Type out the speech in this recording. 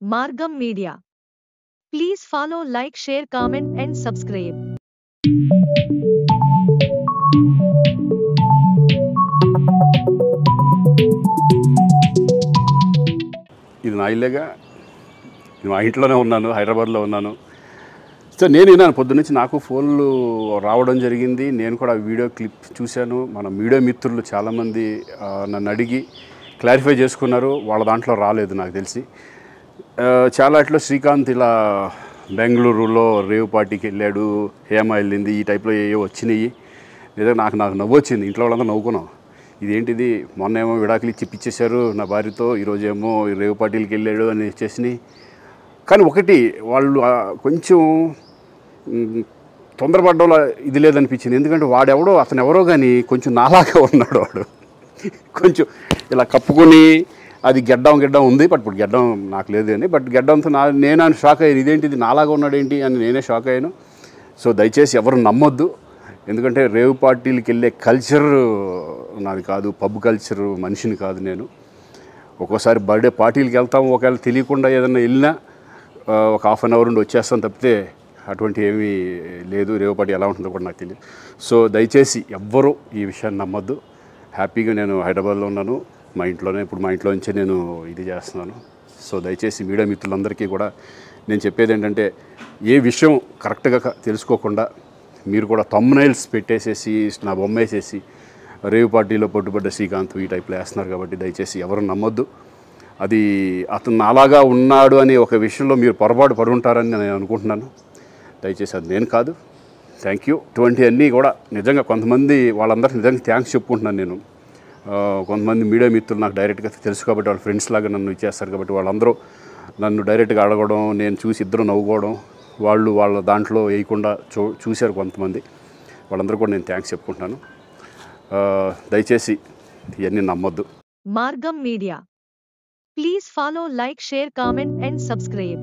Margam Media. Please follow, like, share, comment, and subscribe. ఇది నా ఇల్లేగా. నేను మా ఇంట్లోనే ఉన్నాను, హైదరాబాద్లో ఉన్నాను. సో నేను విన్నాను పొద్దున్నుంచి, నాకు ఫోన్లు రావడం జరిగింది. నేను కూడా వీడియో క్లిప్ చూశాను. మన మీడియా మిత్రులు చాలామంది నన్ను అడిగి క్లారిఫై చేసుకున్నారు. వాళ్ళ దాంట్లో రాలేదు నాకు తెలిసి. చాలా అట్లా శ్రీకాంత్ ఇలా బెంగళూరులో రేవ్ పార్టీకి వెళ్ళాడు, హేమ వెళ్ళింది, ఈ టైప్లో ఏవో వచ్చినాయి. నిజంగా నాకు నవ్వు వచ్చింది. ఇంట్లో వాళ్ళందరూ నవ్వుకున్నాం. ఇదేంటిది, మొన్న ఏమో విడాకులు ఇచ్చి పిచ్చేశారు నా భార్యతో, ఈరోజేమో రేవ్ పార్టీలకి వెళ్ళాడు అని వచ్చేసినాయి. కానీ ఒకటి, వాళ్ళు కొంచెం తొందరపడ్డంలో ఇది లేదనిపించింది. ఎందుకంటే వాడెవడో, అతను ఎవరో కానీ కొంచెం నాలాగా ఉన్నాడు. వాడు కొంచెం ఇలా కప్పుకొని, అది గెడ్డం ఉంది, బట్ ఇప్పుడు గెడ్డం నాకు లేదు అని, బట్ గెడ్డంతో నేను షాక్ అయ్యాను. ఇదేంటిది నాలాగా ఉన్నాడు ఏంటి అని నేనే షాక్ అయ్యాను. సో దయచేసి ఎవరు నమ్మొద్దు. ఎందుకంటే రేవ్ పార్టీలకి వెళ్ళే కల్చర్ నాది కాదు, పబ్ కల్చర్ మనిషిని కాదు నేను. ఒక్కోసారి బర్త్డే పార్టీలకి వెళ్తాము, ఒకవేళ తెలియకుండా ఏదైనా వెళ్ళినా ఒక హాఫ్ అన్ అవర్ నుండి వచ్చేస్తాను తప్పితే అటువంటి ఏమీ లేదు. రేవ్ పార్టీ ఎలా ఉంటుందో కూడా నాకు తెలియదు. సో దయచేసి ఎవ్వరూ ఈ విషయాన్ని నమ్మొద్దు. హ్యాపీగా నేను హైదరాబాద్లో ఉన్నాను, మా ఇంట్లోనే. ఇప్పుడు మా ఇంట్లో నుంచే నేను ఇది చేస్తున్నాను. సో దయచేసి మీడియా మిత్రులందరికీ కూడా నేను చెప్పేది ఏంటంటే, ఏ విషయం కరెక్ట్గా తెలుసుకోకుండా మీరు కూడా థంబ్నైల్స్ పెట్టేసేసి, నా బొమ్మ వేసేసి రేవ్ పార్టీలో పట్టుబడ్డ శ్రీకాంత్ ఈ టైప్లో వేస్తున్నారు. కాబట్టి దయచేసి ఎవరు నమ్మొద్దు. అది అతను అలాగా ఉన్నాడు అనే ఒక విషయంలో మీరు పొరపాటు పడి ఉంటారని నేను అనుకుంటున్నాను. దయచేసి అది నేను కాదు. Thank you. ఇటువంటి అన్నీ కూడా నిజంగా కొంతమంది, వాళ్ళందరికీ నిజంగా థ్యాంక్స్ చెప్పుకుంటున్నాను నేను. కొంతమంది మీడియా మిత్రులు నాకు డైరెక్ట్గా తెలుసు కాబట్టి, వాళ్ళ ఫ్రెండ్స్ లాగా నన్ను ఇచ్చేస్తారు కాబట్టి, వాళ్ళందరూ నన్ను డైరెక్ట్గా అడగడం, నేను చూసి ఇద్దరు నవ్వుకోవడం, వాళ్ళు వాళ్ళ దాంట్లో వేయకుండా చూశారు కొంతమంది. వాళ్ళందరూ కూడా నేను థ్యాంక్స్ చెప్పుకుంటున్నాను. దయచేసి ఇవన్నీ నమ్మొద్దు. Margam Media. Please follow, like, share, comment, and subscribe.